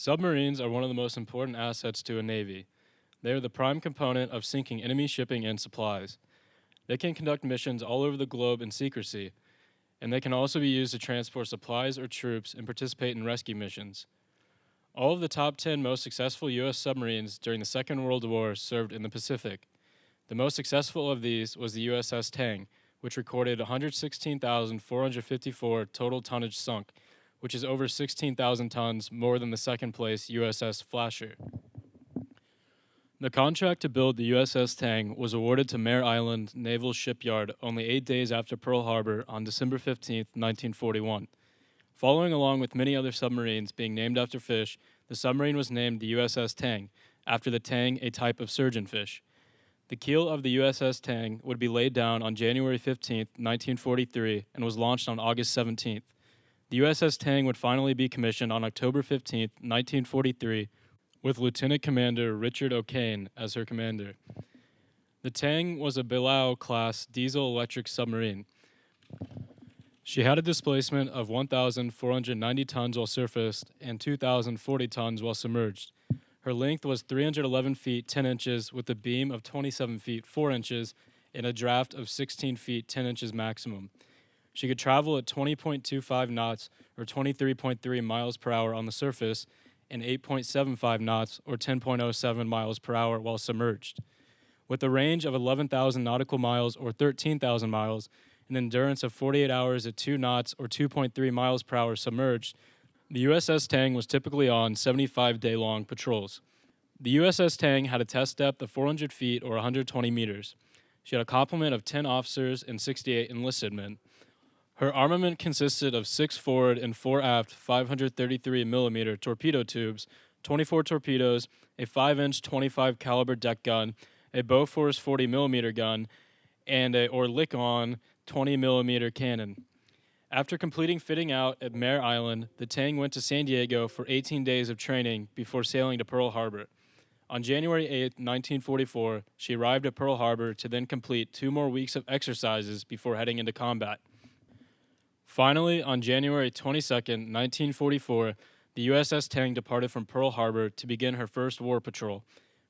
Submarines are one of the most important assets to a navy. They are the prime component of sinking enemy shipping and supplies. They can conduct missions all over the globe in secrecy, and they can also be used to transport supplies or troops and participate in rescue missions. All of the top 10 most successful U.S. submarines during the Second World War served in the Pacific. The most successful of these was the USS Tang, which recorded 116,454 total tonnage sunk, which is over 16,000 tons more than the second place USS Flasher. The contract to build the USS Tang was awarded to Mare Island Naval Shipyard only 8 days after Pearl Harbor on December 15, 1941. Following along with many other submarines being named after fish, the submarine was named the USS Tang, after the tang, a type of surgeonfish. The keel of the USS Tang would be laid down on January 15, 1943, and was launched on August 17th. The USS Tang would finally be commissioned on October 15, 1943, with Lieutenant Commander Richard O'Kane as her commander. The Tang was a Balao-class diesel-electric submarine. She had a displacement of 1,490 tons while surfaced and 2,040 tons while submerged. Her length was 311 feet 10 inches with a beam of 27 feet 4 inches and a draft of 16 feet 10 inches maximum. She could travel at 20.25 knots or 23.3 miles per hour on the surface and 8.75 knots or 10.07 miles per hour while submerged. With a range of 11,000 nautical miles or 13,000 miles, an endurance of 48 hours at 2 knots or 2.3 miles per hour submerged, the USS Tang was typically on 75-day-long patrols. The USS Tang had a test depth of 400 feet or 120 meters. She had a complement of 10 officers and 68 enlisted men. Her armament consisted of 6 forward and 4 aft 533mm torpedo tubes, 24 torpedoes, a 5-inch 25 caliber deck gun, a Bofors 40mm gun, and a Oerlikon 20mm cannon. After completing fitting out at Mare Island, the Tang went to San Diego for 18 days of training before sailing to Pearl Harbor. On January 8, 1944, she arrived at Pearl Harbor to then complete 2 more weeks of exercises before heading into combat. Finally, on January 22, 1944, the USS Tang departed from Pearl Harbor to begin her first war patrol,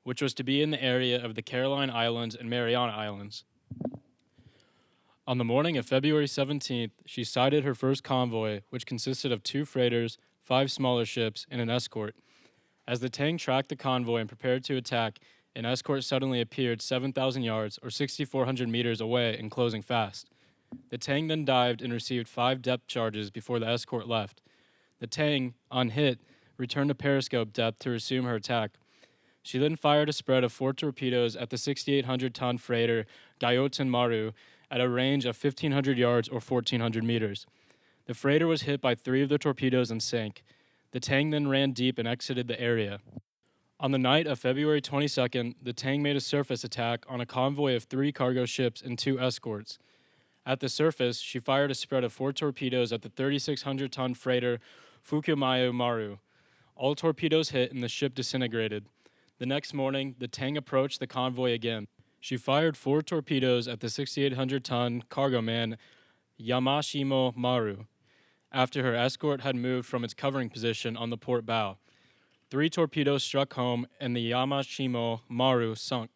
which was to be in the area of the Caroline Islands and Mariana Islands. On the morning of February 17th, she sighted her first convoy, which consisted of 2 freighters, 5 smaller ships, and an escort. As the Tang tracked the convoy and prepared to attack, an escort suddenly appeared 7,000 yards or 6,400 meters away and closing fast. The Tang then dived and received 5 depth charges before the escort left. The Tang, on hit, returned to periscope depth to resume her attack. She then fired a spread of 4 torpedoes at the 6,800-ton freighter Gaioten Maru at a range of 1,500 yards or 1,400 meters. The freighter was hit by 3 of the torpedoes and sank. The Tang then ran deep and exited the area. On the night of February 22nd, the Tang made a surface attack on a convoy of 3 cargo ships and 2 escorts. At the surface, she fired a spread of 4 torpedoes at the 3,600-ton freighter Fukumayo Maru. All torpedoes hit and the ship disintegrated. The next morning, the Tang approached the convoy again. She fired 4 torpedoes at the 6,800-ton cargo man Yamashimo Maru, after her escort had moved from its covering position on the port bow. 3 torpedoes struck home and the Yamashimo Maru sunk.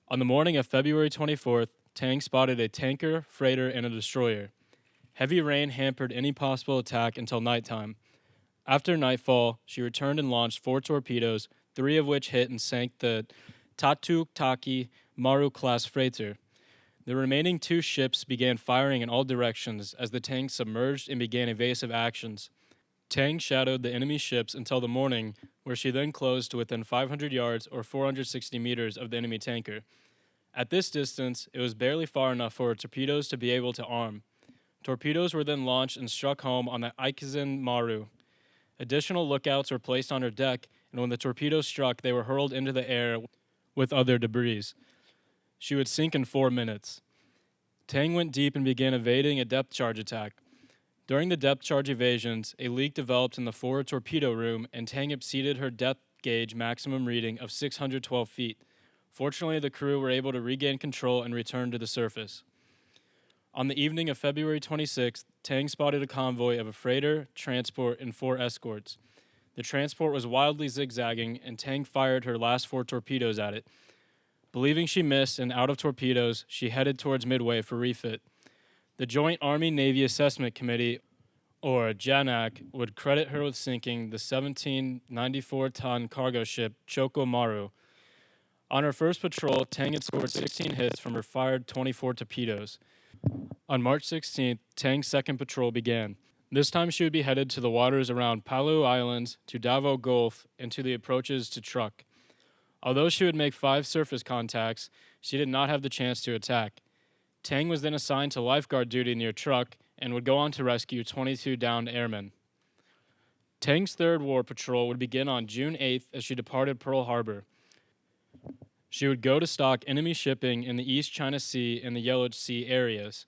On the morning of February 24th, Tang spotted a tanker, freighter, and a destroyer. Heavy rain hampered any possible attack until nighttime. After nightfall, she returned and launched 4 torpedoes, 3 of which hit and sank the Tatutaki Maru-class freighter. The remaining 2 ships began firing in all directions as the Tang submerged and began evasive actions. Tang shadowed the enemy ships until the morning, where she then closed to within 500 yards or 460 meters of the enemy tanker. At this distance, it was barely far enough for her torpedoes to be able to arm. Torpedoes were then launched and struck home on the Aikizen Maru. Additional lookouts were placed on her deck, and when the torpedoes struck, they were hurled into the air with other debris. She would sink in 4 minutes. Tang went deep and began evading a depth charge attack. During the depth charge evasions, a leak developed in the forward torpedo room, and Tang exceeded her depth gauge maximum reading of 612 feet. Fortunately, the crew were able to regain control and return to the surface. On the evening of February 26th, Tang spotted a convoy of a freighter, transport, and 4 escorts. The transport was wildly zigzagging, and Tang fired her last 4 torpedoes at it. Believing she missed and out of torpedoes, she headed towards Midway for refit. The Joint Army-Navy Assessment Committee, or JANAC, would credit her with sinking the 1794-ton cargo ship Choco Maru. On her first patrol, Tang had scored 16 hits from her fired 24 torpedoes. On March 16th, Tang's second patrol began. This time she would be headed to the waters around Palau Islands, to Davao Gulf, and to the approaches to Truk. Although she would make 5 surface contacts, she did not have the chance to attack. Tang was then assigned to lifeguard duty near Truk and would go on to rescue 22 downed airmen. Tang's third war patrol would begin on June 8th as she departed Pearl Harbor. She would go to stalk enemy shipping in the East China Sea and the Yellow Sea areas.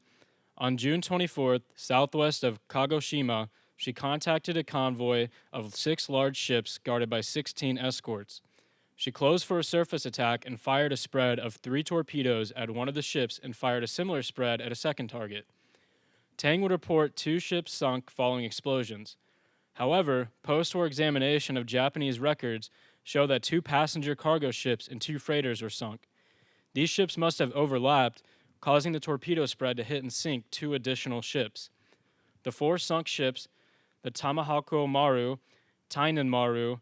On June 24th, southwest of Kagoshima, she contacted a convoy of 6 large ships guarded by 16 escorts. She closed for a surface attack and fired a spread of 3 torpedoes at one of the ships and fired a similar spread at a second target. Tang would report 2 ships sunk following explosions. However, post-war examination of Japanese records show that 2 passenger cargo ships and 2 freighters were sunk. These ships must have overlapped, causing the torpedo spread to hit and sink 2 additional ships. The 4 sunk ships, the Tamahako Maru, Tainan Maru,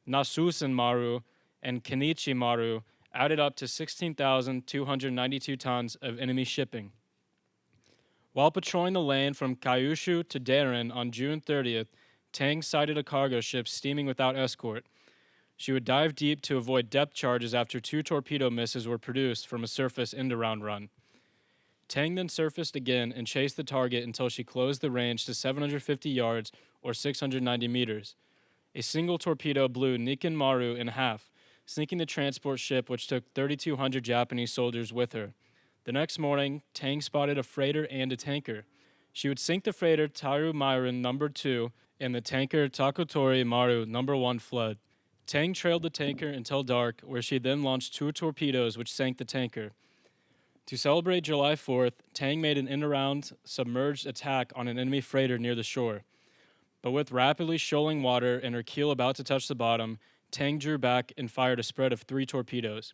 Nasusen Maru, and Kenichi Maru, added up to 16,292 tons of enemy shipping. While patrolling the lane from Kyushu to Daren on June 30th, Tang sighted a cargo ship steaming without escort. She would dive deep to avoid depth charges after 2 torpedo misses were produced from a surface end-around run. Tang then surfaced again and chased the target until she closed the range to 750 yards or 690 meters. A single torpedo blew Nikken Maru in half, sinking the transport ship which took 3,200 Japanese soldiers with her. The next morning, Tang spotted a freighter and a tanker. She would sink the freighter Taru Myron No. 2 and the tanker Takotori Maru No. 1 fled. Tang trailed the tanker until dark, where she then launched 2 torpedoes which sank the tanker. To celebrate July 4th, Tang made an end-around submerged attack on an enemy freighter near the shore. But with rapidly shoaling water and her keel about to touch the bottom, Tang drew back and fired a spread of 3 torpedoes.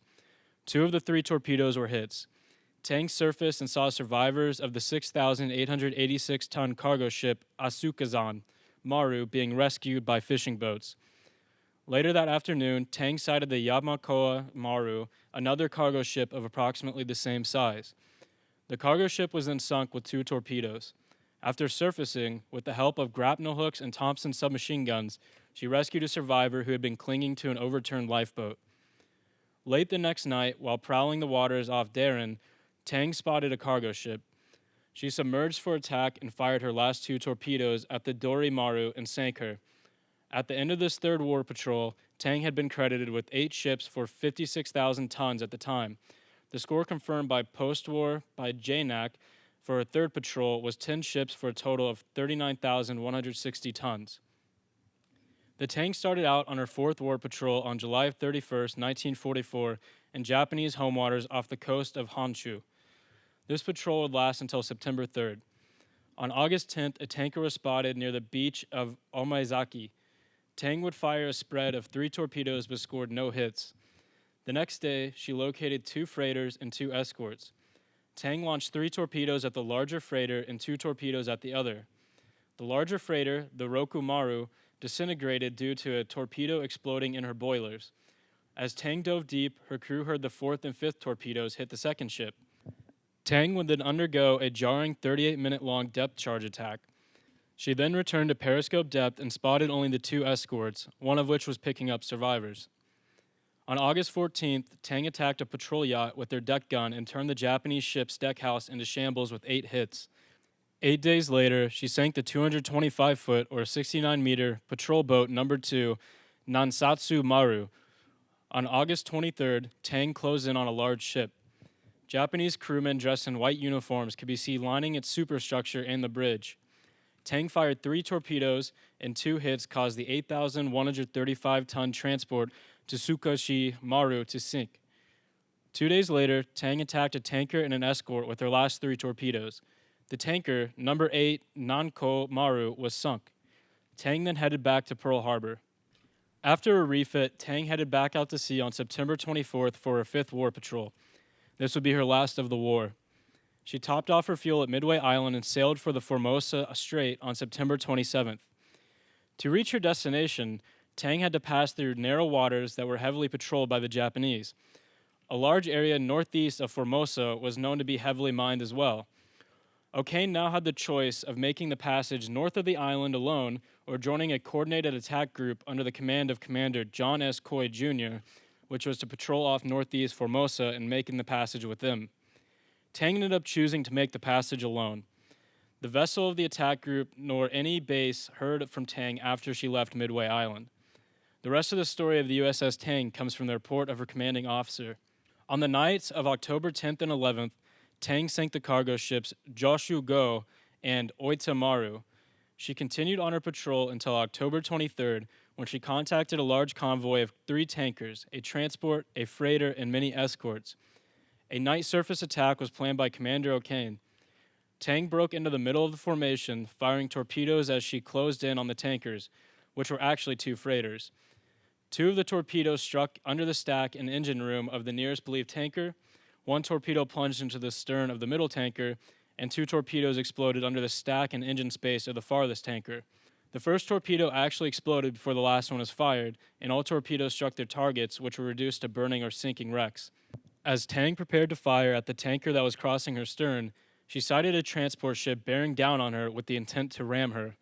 2 of the 3 torpedoes were hits. Tang surfaced and saw survivors of the 6,886-ton cargo ship Asukazan Maru being rescued by fishing boats. Later that afternoon, Tang sighted the Yamakoa Maru, another cargo ship of approximately the same size. The cargo ship was then sunk with 2 torpedoes. After surfacing, with the help of grapnel hooks and Thompson submachine guns, she rescued a survivor who had been clinging to an overturned lifeboat. Late the next night, while prowling the waters off Daren, Tang spotted a cargo ship. She submerged for attack and fired her last 2 torpedoes at the Dori Maru and sank her. At the end of this third war patrol, Tang had been credited with 8 ships for 56,000 tons at the time. The score confirmed by post-war by JNAC for a third patrol was 10 ships for a total of 39,160 tons. The Tang started out on her 4th war patrol on July 31st, 1944, in Japanese home waters off the coast of Honshu. This patrol would last until September 3rd. On August 10th, a tanker was spotted near the beach of Omaezaki. Tang would fire a spread of 3 torpedoes but scored no hits. The next day, she located 2 freighters and 2 escorts. Tang launched 3 torpedoes at the larger freighter and 2 torpedoes at the other. The larger freighter, the Roku Maru, disintegrated due to a torpedo exploding in her boilers. As Tang dove deep, her crew heard the 4th and 5th torpedoes hit the second ship. Tang would then undergo a jarring 38-minute-long depth charge attack. She then returned to periscope depth and spotted only the 2 escorts, one of which was picking up survivors. On August 14th, Tang attacked a patrol yacht with their deck gun and turned the Japanese ship's deckhouse into shambles with 8 hits. 8 days later, she sank the 225-foot or 69-meter patrol boat No. 2, Nansatsu Maru. On August 23rd, Tang closed in on a large ship. Japanese crewmen dressed in white uniforms could be seen lining its superstructure and the bridge. Tang fired 3 torpedoes, and 2 hits caused the 8,135-ton transport Tsukushi Maru to sink. 2 days later, Tang attacked a tanker and an escort with her last 3 torpedoes. The tanker, No. 8 Nanko Maru, was sunk. Tang then headed back to Pearl Harbor. After a refit, Tang headed back out to sea on September 24th for her fifth war patrol. This would be her last of the war. She topped off her fuel at Midway Island and sailed for the Formosa Strait on September 27th. To reach her destination, Tang had to pass through narrow waters that were heavily patrolled by the Japanese. A large area northeast of Formosa was known to be heavily mined as well. O'Kane now had the choice of making the passage north of the island alone or joining a coordinated attack group under the command of Commander John S. Coy Jr., which was to patrol off northeast Formosa and making the passage with them. Tang ended up choosing to make the passage alone. The vessel of the attack group nor any base heard from Tang after she left Midway Island. The rest of the story of the USS Tang comes from the report of her commanding officer. On the nights of October 10th and 11th, Tang sank the cargo ships Joshu Go and Oitamaru. She continued on her patrol until October 23rd, when she contacted a large convoy of 3 tankers, a transport, a freighter, and many escorts. A night surface attack was planned by Commander O'Kane. Tang broke into the middle of the formation, firing torpedoes as she closed in on the tankers, which were actually 2 freighters. 2 of the torpedoes struck under the stack and engine room of the nearest believed tanker. 1 torpedo plunged into the stern of the middle tanker, and 2 torpedoes exploded under the stack and engine space of the farthest tanker. The first torpedo actually exploded before the last one was fired, and all torpedoes struck their targets, which were reduced to burning or sinking wrecks. As Tang prepared to fire at the tanker that was crossing her stern, she sighted a transport ship bearing down on her with the intent to ram her.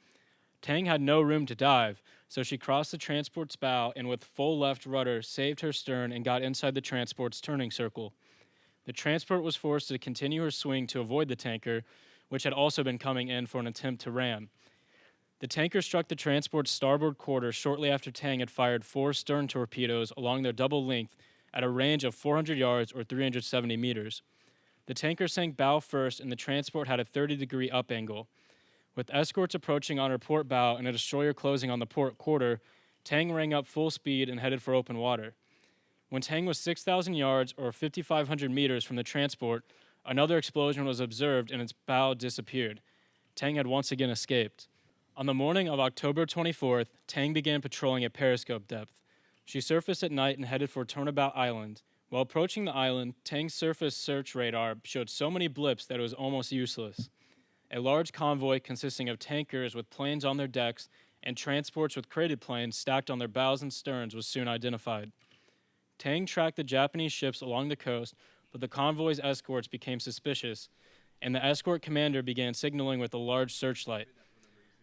Tang had no room to dive, so she crossed the transport's bow and with full left rudder saved her stern and got inside the transport's turning circle. The transport was forced to continue her swing to avoid the tanker, which had also been coming in for an attempt to ram. The tanker struck the transport's starboard quarter shortly after Tang had fired 4 stern torpedoes along their double length at a range of 400 yards or 370 meters. The tanker sank bow first and the transport had a 30-degree up angle. With escorts approaching on her port bow and a destroyer closing on the port quarter, Tang rang up full speed and headed for open water. When Tang was 6,000 yards or 5,500 meters from the transport, another explosion was observed and its bow disappeared. Tang had once again escaped. On the morning of October 24th, Tang began patrolling at periscope depth. She surfaced at night and headed for Turnabout Island. While approaching the island, Tang's surface search radar showed so many blips that it was almost useless. A large convoy consisting of tankers with planes on their decks and transports with crated planes stacked on their bows and sterns was soon identified. Tang tracked the Japanese ships along the coast, but the convoy's escorts became suspicious, and the escort commander began signaling with a large searchlight.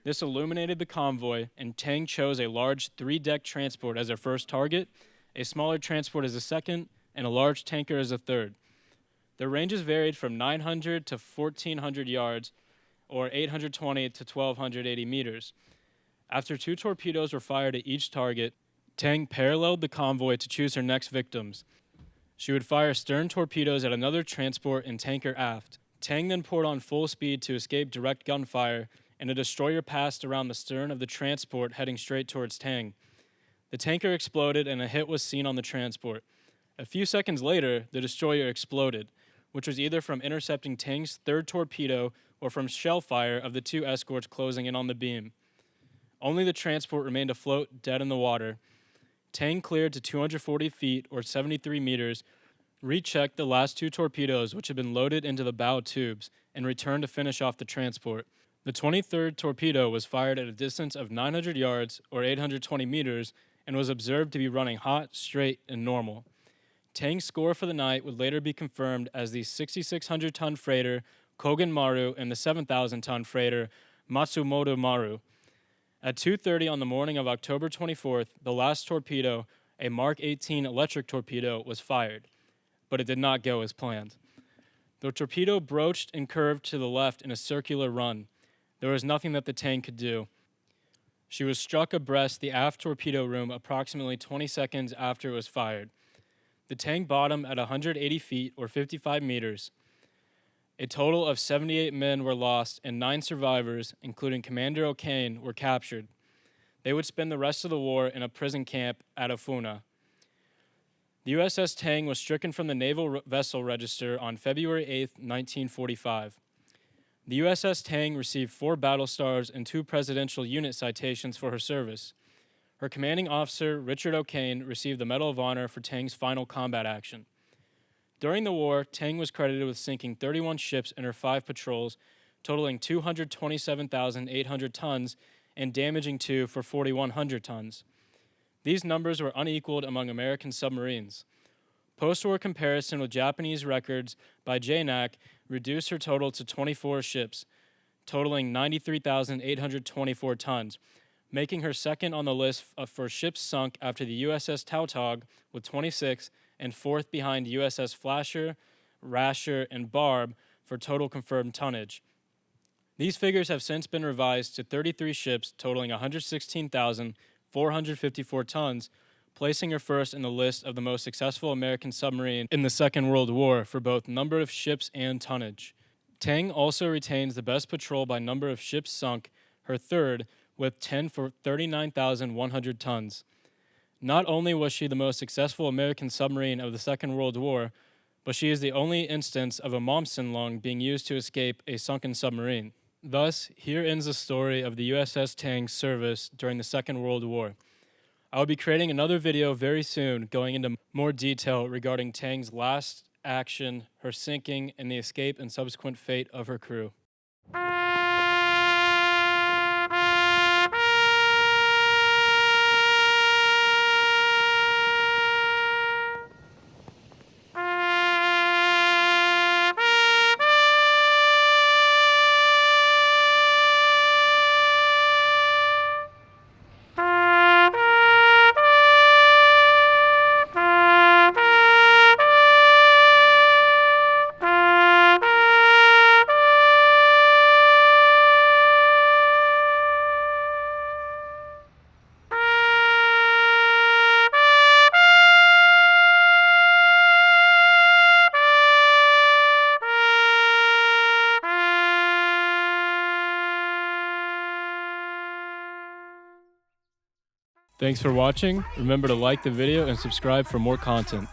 This illuminated the convoy, and Tang chose a large 3-deck transport as her first target, a smaller transport as a second, and a large tanker as a third. Their ranges varied from 900 to 1,400 yards, or 820 to 1,280 meters. After 2 torpedoes were fired at each target, Tang paralleled the convoy to choose her next victims. She would fire stern torpedoes at another transport and tanker aft. Tang then poured on full speed to escape direct gunfire, and a destroyer passed around the stern of the transport heading straight towards Tang. The tanker exploded and a hit was seen on the transport. A few seconds later, the destroyer exploded, which was either from intercepting Tang's 3rd torpedo or from shell fire of the 2 escorts closing in on the beam. Only the transport remained afloat, dead in the water. Tang cleared to 240 feet or 73 meters, rechecked the last 2 torpedoes which had been loaded into the bow tubes, and returned to finish off the transport. The 23rd torpedo was fired at a distance of 900 yards or 820 meters and was observed to be running hot, straight, and normal. Tang's score for the night would later be confirmed as the 6,600-ton freighter Kogen Maru and the 7,000-ton freighter Matsumoto Maru. At 2:30 on the morning of October 24th, the last torpedo, a Mark 18 electric torpedo, was fired, but it did not go as planned. The torpedo broached and curved to the left in a circular run. There was nothing that the Tang could do. She was struck abreast the aft torpedo room approximately 20 seconds after it was fired. The Tang bottomed at 180 feet or 55 meters. A total of 78 men were lost and 9 survivors, including Commander O'Kane, were captured. They would spend the rest of the war in a prison camp at Afuna. The USS Tang was stricken from the Naval Vessel Register on February 8, 1945. The USS Tang received 4 battle stars and 2 Presidential Unit citations for her service. Her commanding officer, Richard O'Kane, received the Medal of Honor for Tang's final combat action. During the war, Tang was credited with sinking 31 ships in her 5 patrols, totaling 227,800 tons, and damaging 2 for 4,100 tons. These numbers were unequaled among American submarines. Post-war comparison with Japanese records by JNAC reduced her total to 24 ships, totaling 93,824 tons, making her second on the list for ships sunk after the USS Tautog with 26 and fourth behind USS Flasher, Rasher, and Barb for total confirmed tonnage. These figures have since been revised to 33 ships totaling 116,454 tons, placing her first in the list of the most successful American submarine in the Second World War for both number of ships and tonnage. Tang also retains the best patrol by number of ships sunk, her third, with 10 for 39,100 tons. Not only was she the most successful American submarine of the Second World War, but she is the only instance of a Momsen lung being used to escape a sunken submarine. Thus, here ends the story of the USS Tang's service during the Second World War. I will be creating another video very soon going into more detail regarding Tang's last action, her sinking, and the escape and subsequent fate of her crew. Thanks for watching. Remember to like the video and subscribe for more content.